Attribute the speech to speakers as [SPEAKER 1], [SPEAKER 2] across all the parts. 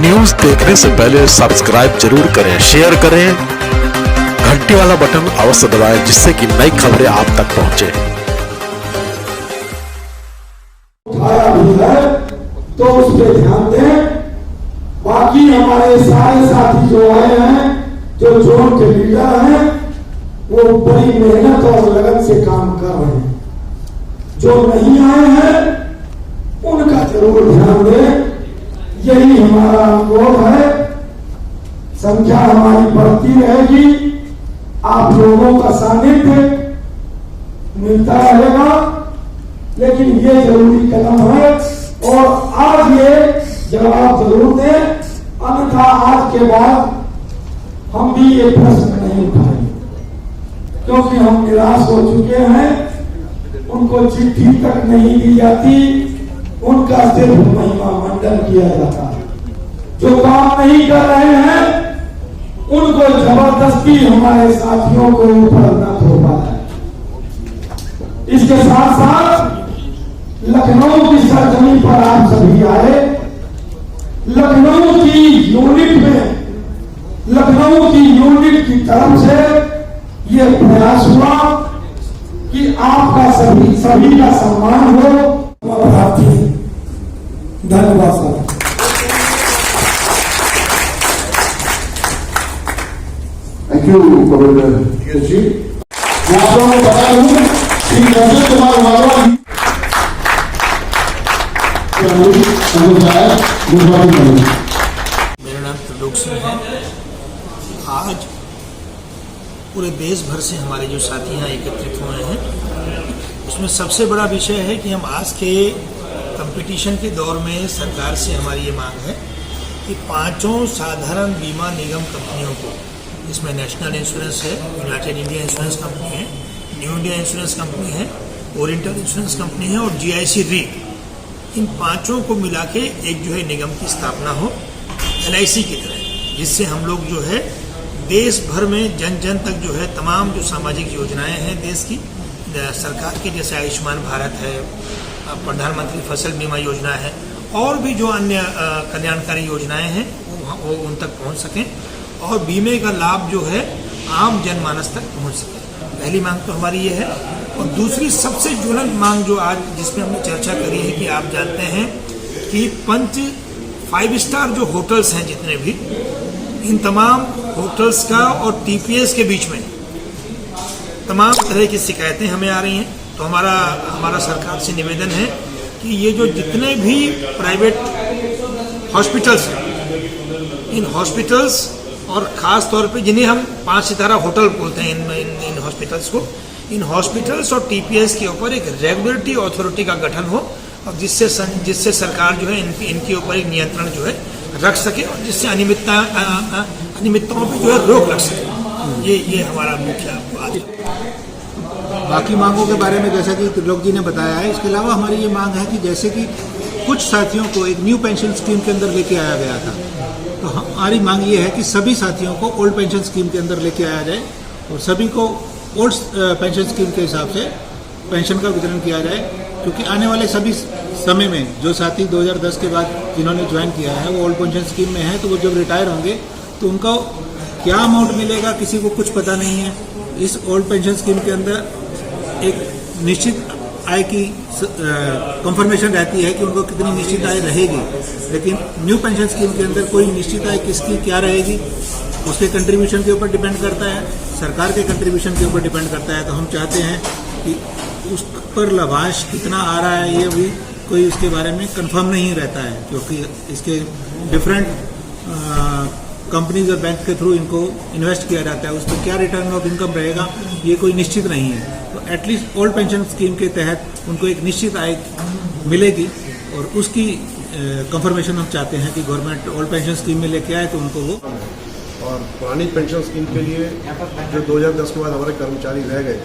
[SPEAKER 1] News देखने से पहले सब्सक्राइब जरूर करें, शेयर करें, घंटी वाला बटन अवश्य दबाएं जिससे कि नई खबरें आप तक पहुंचे।
[SPEAKER 2] उठाया भी है तो उस पर ध्यान दें। बाकी हमारे सारे साथी जो आए हैं, जो जोन के लीडर हैं, वो बड़ी मेहनत और लगन से काम कर रहे हैं। जो नहीं आए हैं उनका जरूर ध्यान दें। यही हमारा अनुरोध है। संख्या हमारी बढ़ती रहेगी, आप लोगों का सानिध्य मिलता रहेगा, लेकिन ये जरूरी कदम है और आज ये जवाब जरूर दें, अन्यथा आज के बाद हम भी ये प्रश्न नहीं उठाएंगे, क्योंकि हम निराश हो चुके हैं। उनको चिट्ठी तक नहीं दी जाती, उनका सिर्फ महिमा मंडन किया जाता है। जो काम नहीं कर रहे हैं उनको जबरदस्ती हमारे साथियों को ऊपर न थोपा जाए। इसके साथ साथ लखनऊ की सरजमी पर आप सभी आए। लखनऊ की यूनिट में, लखनऊ की यूनिट की तरफ से यह प्रयास हुआ कि आपका सभी का सम्मान हो। धन्यवाद सर।
[SPEAKER 3] थैंक यू कमांडर जी। मैं आप लोगों को बता दूं कि रजत कुमार वाला
[SPEAKER 4] मेरा नाम त्रिलोक सिंह है। आज पूरे देश भर से हमारे जो साथी यहाँ एकत्रित हुए हैं, उसमें सबसे बड़ा विषय है कि हम आज के कंपटीशन के दौर में सरकार से हमारी ये मांग है कि पांचों साधारण बीमा निगम कंपनियों को, इसमें नेशनल इंश्योरेंस है, यूनाइटेड इंडिया इंश्योरेंस कंपनी है, न्यू इंडिया इंश्योरेंस कंपनी है, ओरिएंटल इंश्योरेंस कंपनी है और GIC री, इन पांचों को मिला के एक जो है निगम की स्थापना हो LIC की तरह, जिससे हम लोग जो है देश भर में जन जन तक जो है तमाम जो सामाजिक योजनाएं हैं देश की सरकार की, जैसे आयुष्मान भारत है, प्रधानमंत्री फसल बीमा योजना है और भी जो अन्य कल्याणकारी योजनाएं हैं वो उन तक पहुंच सकें और बीमे का लाभ जो है आम जनमानस तक पहुंच सके। पहली मांग तो हमारी ये है। और दूसरी सबसे ज्वलंत मांग जो आज जिसमें हमने चर्चा करी है कि आप जानते हैं कि 5 स्टार जो होटल्स हैं जितने भी, इन तमाम होटल्स का और TPS के बीच में तमाम तरह की शिकायतें हमें आ रही हैं। तो हमारा सरकार से निवेदन है कि ये जो जितने भी प्राइवेट हॉस्पिटल्स हैं, इन हॉस्पिटल्स और ख़ास तौर पे जिन्हें हम 5 सितारा होटल बोलते हैं, इन हॉस्पिटल्स को, इन हॉस्पिटल्स और TPS के ऊपर एक रेगुलेटरी अथॉरिटी का गठन हो और जिससे सरकार जो है इनके ऊपर एक नियंत्रण जो है रख सके और जिससे अनियमितताओं पर जो है रोक लग सके। ये हमारा मुख्य बात है।
[SPEAKER 5] बाकी मांगों के बारे में जैसा कि त्रिलोक जी ने बताया है, इसके अलावा हमारी ये मांग है कि जैसे कि कुछ साथियों को एक न्यू पेंशन स्कीम के अंदर लेके आया गया था, तो हमारी मांग ये है कि सभी साथियों को ओल्ड पेंशन स्कीम के अंदर लेके आया जाए और सभी को ओल्ड पेंशन स्कीम के हिसाब से पेंशन का वितरण किया जाए, क्योंकि आने वाले सभी समय में जो साथी 2010 के बाद जिन्होंने ज्वाइन किया है वो ओल्ड पेंशन स्कीम में है, तो वो जब रिटायर होंगे तो उनका क्या अमाउंट मिलेगा किसी को कुछ पता नहीं है। इस ओल्ड पेंशन स्कीम के अंदर एक निश्चित आय की कंफर्मेशन रहती है कि उनको कितनी निश्चित आय रहेगी, लेकिन न्यू पेंशन स्कीम के अंदर कोई निश्चित आय किसकी क्या रहेगी उसके कंट्रीब्यूशन के ऊपर डिपेंड करता है, सरकार के कंट्रीब्यूशन के ऊपर डिपेंड करता है। तो हम चाहते हैं कि उस पर लाभांश कितना आ रहा है ये भी कोई उसके बारे में कंफर्म नहीं रहता है, क्योंकि इसके डिफरेंट कंपनीज और बैंक के थ्रू इनको इन्वेस्ट किया जाता है, उस पर क्या रिटर्न ऑफ इनकम रहेगा ये कोई निश्चित नहीं है। तो एटलीस्ट ओल्ड पेंशन स्कीम के तहत उनको एक निश्चित आय मिलेगी और उसकी कंफर्मेशन हम चाहते हैं कि गवर्नमेंट ओल्ड पेंशन स्कीम में लेके आए तो उनको वो।
[SPEAKER 3] और पुरानी पेंशन स्कीम के लिए जो 2010 के बाद हमारे कर्मचारी रह गए,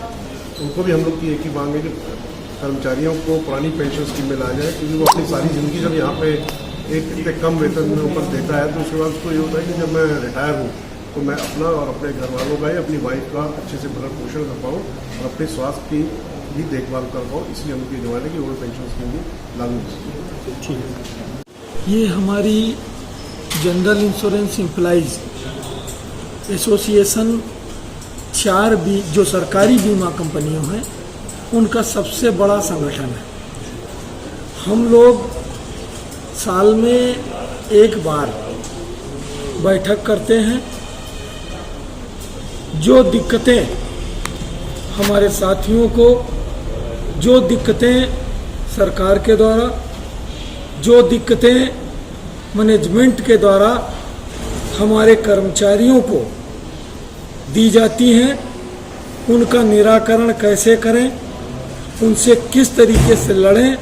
[SPEAKER 3] उनको भी हम लोग की एक ही मांग है कि कर्मचारियों को पुरानी पेंशन स्कीम में लाया जाए, क्योंकि वो अपनी सारी ज़िंदगी जब यहाँ पे एक इतने कम वेतन में ऊपर देता है तो उसके बाद उसको ये होता है कि जब मैं रिटायर हूँ तो मैं अपना और अपने घर वालों का या अपनी वाइफ का अच्छे से भरण पोषण कर पाऊँ और अपने स्वास्थ्य की भी देखभाल कर पाऊँ, इसलिए हम ये जमाने की ओल्ड पेंशन स्कीम भी लागू हो।
[SPEAKER 6] ठीक है, ये हमारी जनरल इंश्योरेंस एम्प्लॉइज एसोसिएशन जो सरकारी बीमा कंपनियों हैं उनका सबसे बड़ा संगठन है। हम लोग साल में एक बार बैठक करते हैं। जो दिक्कतें हमारे साथियों को, जो दिक्कतें सरकार के द्वारा, जो दिक्कतें मैनेजमेंट के द्वारा हमारे कर्मचारियों को दी जाती हैं, उनका निराकरण कैसे करें, उनसे किस तरीके से लड़ें,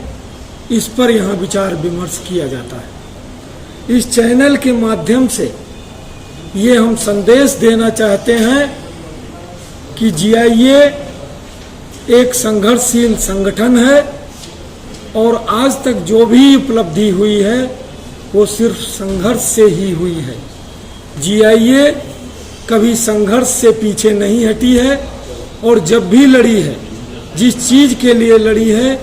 [SPEAKER 6] इस पर यहाँ विचार विमर्श किया जाता है। इस चैनल के माध्यम से ये हम संदेश देना चाहते हैं कि जीआईए एक संघर्षशील संगठन है और आज तक जो भी उपलब्धि हुई है वो सिर्फ संघर्ष से ही हुई है। जीआईए कभी संघर्ष से पीछे नहीं हटी है और जब भी लड़ी है, जिस चीज के लिए लड़ी है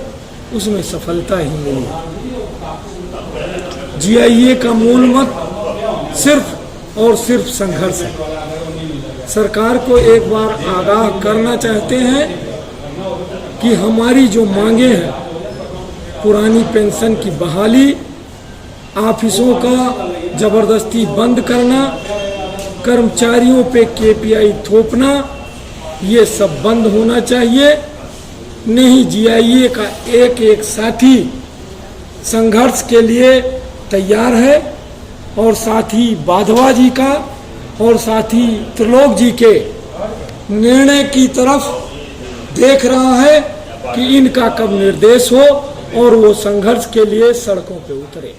[SPEAKER 6] उसमें सफलता ही मिली है। जीआईए का मूल मत सिर्फ और सिर्फ संघर्ष है। सरकार को एक बार आगाह करना चाहते हैं कि हमारी जो मांगे हैं, पुरानी पेंशन की बहाली, ऑफिसों का जबरदस्ती बंद करना, कर्मचारियों पे केपीआई थोपना, ये सब बंद होना चाहिए। नहीं, जीआईए का एक एक साथी संघर्ष के लिए तैयार है और साथी बाधवा जी का और साथी त्रिलोक जी के निर्णय की तरफ देख रहा है कि इनका कब निर्देश हो और वो संघर्ष के लिए सड़कों पे उतरे।